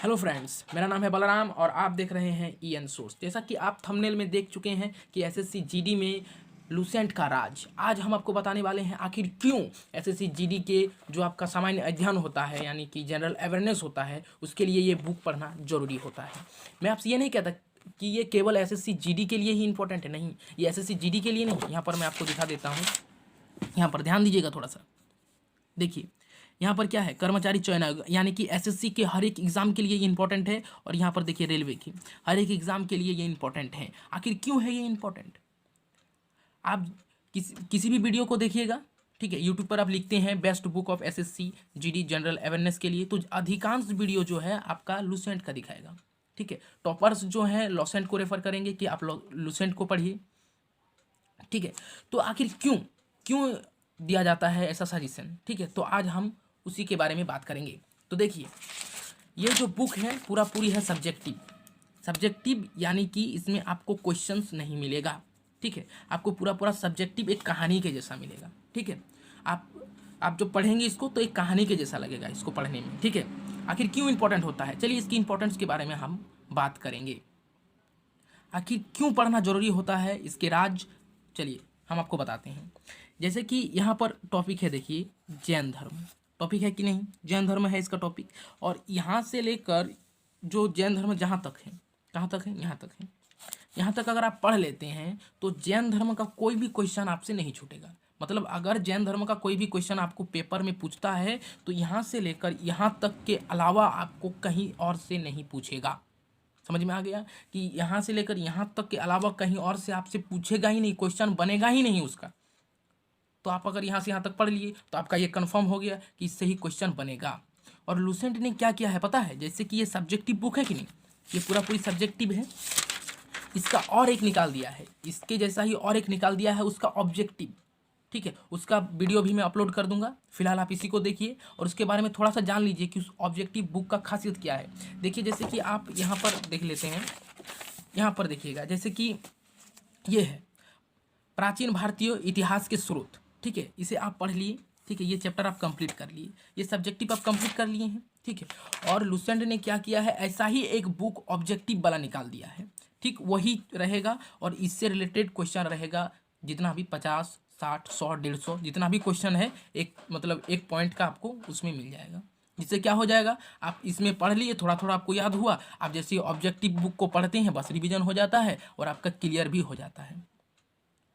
Hello friends, मेरा नाम है बलराम और आप देख रहे हैं ईएन सोर्स। जैसा कि आप थंबनेल में देख चुके हैं कि एसएससी जीडी में लूसेंट का राज। आज हम आपको बताने वाले हैं आखिर क्यों एसएससी जीडी के जो आपका सामान्य अध्ययन होता है यानी कि जनरल अवेयरनेस होता है, उसके लिए ये बुक पढ़ना जरूरी होता है। मैं आपसे ये नहीं कहता कि ये केवल एसएससी जीडी के लिए ही इंपॉर्टेंट है, नहीं, ये एसएससी जीडी के लिए नहीं। यहाँ पर मैं आपको दिखा देता हूँ, यहाँ पर ध्यान दीजिएगा थोड़ा सा। देखिए यहाँ पर क्या है, कर्मचारी चयन आयोग यानी कि एसएससी के हर एक एग्जाम के लिए ये इंपॉर्टेंट है। और यहाँ पर देखिए रेलवे की हर एक एग्जाम के लिए ये इंपॉर्टेंट है। आखिर क्यों है ये इंपॉर्टेंट? आप किसी भी वीडियो को देखिएगा, ठीक है, यूट्यूब पर आप लिखते हैं best book of SSC GD general awareness के लिए, तो अधिकांश वीडियो जो है आपका लूसेंट का दिखाएगा। ठीक है, टॉपर्स जो है लूसेंट को रेफर करेंगे कि आप लूसेंट को पढ़िए। ठीक है, तो आखिर क्यों क्यों दिया जाता है ऐसा सजेशन? ठीक है, तो आज हम उसी के बारे में बात करेंगे। तो देखिए, ये जो बुक है पूरा पूरी है सब्जेक्टिव यानी कि इसमें आपको क्वेश्चंस नहीं मिलेगा। ठीक है, आपको पूरा पूरा सब्जेक्टिव एक कहानी के जैसा मिलेगा। ठीक है, आप जो पढ़ेंगे इसको तो एक कहानी के जैसा लगेगा इसको पढ़ने में। ठीक है, आखिर क्यों इंपॉर्टेंट होता है, चलिए इसकी इंपॉर्टेंस के बारे में हम बात करेंगे। आखिर क्यों पढ़ना जरूरी होता है, इसके राज चलिए हम आपको बताते हैं। जैसे कि यहाँ पर टॉपिक है, देखिए जैन धर्म टॉपिक है कि नहीं, जैन धर्म है इसका टॉपिक। और यहाँ से लेकर जो जैन धर्म जहाँ तक है, कहाँ तक है, यहाँ तक है, यहाँ तक अगर आप पढ़ लेते हैं तो जैन धर्म का कोई भी क्वेश्चन आपसे नहीं छूटेगा। मतलब अगर जैन धर्म का कोई भी क्वेश्चन आपको पेपर में पूछता है तो यहाँ से लेकर यहाँ तक के अलावा आपको कहीं और से नहीं पूछेगा। समझ में आ गया कि यहाँ से लेकर यहाँ तक के अलावा कहीं और से आपसे पूछेगा ही नहीं, क्वेश्चन बनेगा ही नहीं उसका। तो आप अगर यहाँ से यहाँ तक पढ़ लिए तो आपका ये कंफर्म हो गया कि इससे ही क्वेश्चन बनेगा। और लूसेंट ने क्या किया है पता है, जैसे कि ये सब्जेक्टिव बुक है कि नहीं, ये पूरा पूरी सब्जेक्टिव है, इसका और एक निकाल दिया है, इसके जैसा ही और एक निकाल दिया है उसका ऑब्जेक्टिव। ठीक है, उसका वीडियो भी मैं अपलोड कर दूंगा, फिलहाल आप इसी को देखिए और उसके बारे में थोड़ा सा जान लीजिए कि उस ऑब्जेक्टिव बुक का खासियत क्या है। देखिए जैसे कि आप यहाँ पर देख लेते हैं, यहाँ पर देखिएगा जैसे कि ये है प्राचीन भारतीय इतिहास के स्रोत। ठीक है, इसे आप पढ़ लिए। ठीक है, ये चैप्टर आप कंप्लीट कर लिए, ये सब्जेक्टिव आप कंप्लीट कर लिए हैं। ठीक है, और लूसेंट ने क्या किया है, ऐसा ही एक बुक ऑब्जेक्टिव वाला निकाल दिया है। ठीक, वही रहेगा और इससे रिलेटेड क्वेश्चन रहेगा, जितना भी 50 60 100 150 जितना भी क्वेश्चन है, एक मतलब एक पॉइंट का आपको उसमें मिल जाएगा। जिससे क्या हो जाएगा, आप इसमें पढ़ लिए, थोड़ा थोड़ा आपको याद हुआ, आप जैसे ऑब्जेक्टिव बुक को पढ़ते हैं बस रिवीजन हो जाता है और आपका क्लियर भी हो जाता है।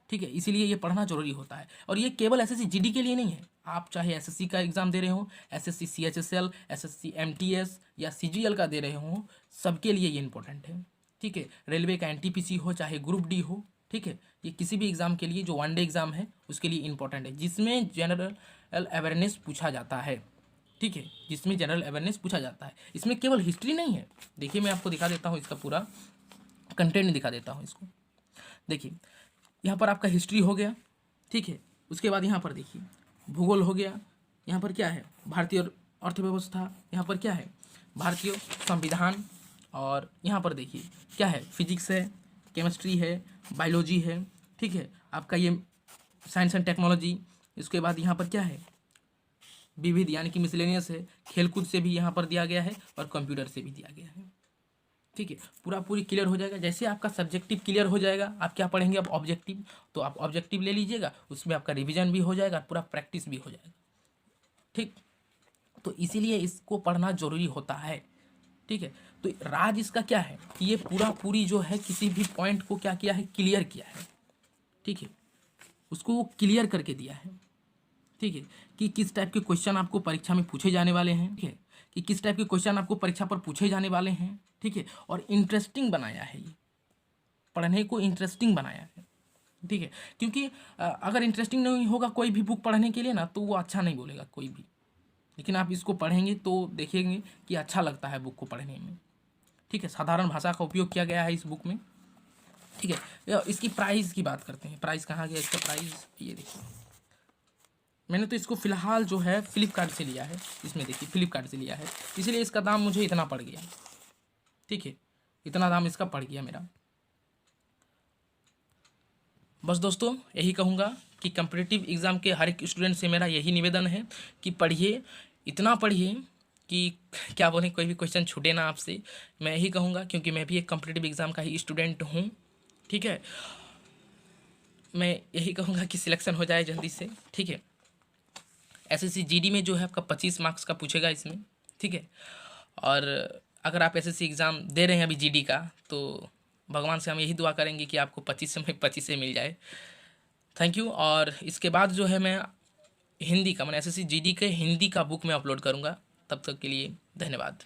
ठीक है, इसीलिए ये पढ़ना जरूरी होता है। और ये केवल एसएससी जीडी के लिए नहीं है, आप चाहे एसएससी का एग्जाम दे रहे हो, एसएससी सीएचएसएल, एसएससी एमटीएस या सीजीएल का दे रहे हो, सबके लिए ये इंपॉर्टेंट है। ठीक है, रेलवे का एनटीपीसी हो चाहे ग्रुप डी हो, ठीक है, ये किसी भी एग्जाम के लिए जो वनडे एग्जाम है उसके लिए इंपॉर्टेंट है, जिसमें जनरल अवेयरनेस पूछा जाता है। ठीक है, जिसमें जनरल अवेयरनेस पूछा जाता है, इसमें केवल हिस्ट्री नहीं है। देखिए मैं आपको दिखा देता हूँ, इसका पूरा कंटेंट दिखा देता हूँ इसको। देखिए यहाँ पर आपका हिस्ट्री हो गया। ठीक है, उसके बाद यहाँ पर देखिए भूगोल हो गया, यहाँ पर क्या है भारतीय अर्थव्यवस्था, यहाँ पर क्या है भारतीय संविधान, और यहाँ पर देखिए क्या है फिजिक्स है, केमिस्ट्री है, बायोलॉजी है। ठीक है, आपका ये साइंस एंड टेक्नोलॉजी। इसके बाद यहाँ पर क्या है विविध यानी कि मिसलेनियस है, खेलकूद से भी यहाँ पर दिया गया है और कंप्यूटर से भी दिया गया है। ठीक है, पूरा पूरी क्लियर हो जाएगा। जैसे आपका सब्जेक्टिव क्लियर हो जाएगा, आप क्या पढ़ेंगे अब ऑब्जेक्टिव, तो आप ऑब्जेक्टिव ले लीजिएगा, उसमें आपका रिवीजन भी हो जाएगा, पूरा प्रैक्टिस भी हो जाएगा। ठीक, तो इसीलिए इसको पढ़ना जरूरी होता है। ठीक है, तो राज इसका क्या है कि ये पूरा पूरी जो है किसी भी पॉइंट को क्या किया है, क्लियर किया है। ठीक है, उसको वो क्लियर करके दिया है। ठीक है, कि किस टाइप के क्वेश्चन आपको परीक्षा में पूछे जाने वाले हैं। ठीक है, कि किस टाइप के क्वेश्चन आपको परीक्षा पर पूछे जाने वाले हैं। ठीक है, और इंटरेस्टिंग बनाया है, ये पढ़ने को इंटरेस्टिंग बनाया है। ठीक है, क्योंकि अगर इंटरेस्टिंग नहीं होगा कोई भी बुक पढ़ने के लिए ना, तो वो अच्छा नहीं बोलेगा कोई भी। लेकिन आप इसको पढ़ेंगे तो देखेंगे कि अच्छा लगता है बुक को पढ़ने में। ठीक है, साधारण भाषा का उपयोग किया गया है इस बुक में। ठीक है, इसकी प्राइस की बात करते हैं। प्राइस कहाँ गया इसका प्राइस, ये देखिए मैंने तो इसको फ़िलहाल जो है फ्लिपकार्ट से लिया है, इसमें देखिए फ्लिपकार्ट से लिया है, इसलिए इसका दाम मुझे इतना पड़ गया। ठीक है, इतना दाम इसका पड़ गया मेरा। बस दोस्तों यही कहूँगा कि कम्पिटिटिव एग्ज़ाम के हर एक स्टूडेंट से मेरा यही निवेदन है कि पढ़िए, इतना पढ़िए कि क्या बोलें, कोई भी क्वेश्चन छूटे ना आपसे, मैं यही कहूँगा, क्योंकि मैं भी एक कॉम्पिटिटिव एग्ज़ाम का ही स्टूडेंट हूँ। ठीक है, मैं यही कहूँगा कि सिलेक्शन हो जाए जल्दी से। ठीक है, एसएससी जीडी में जो है आपका 25 मार्क्स का पूछेगा इसमें। ठीक है, और अगर आप एसएससी एग्ज़ाम दे रहे हैं अभी जीडी का, तो भगवान से हम यही दुआ करेंगे कि आपको 25 में 25 मिल जाए। Thank you. और इसके बाद जो है मैं हिंदी का, मैंने एसएससी जीडी के हिंदी का बुक में अपलोड करूँगा। तब तक के लिए धन्यवाद।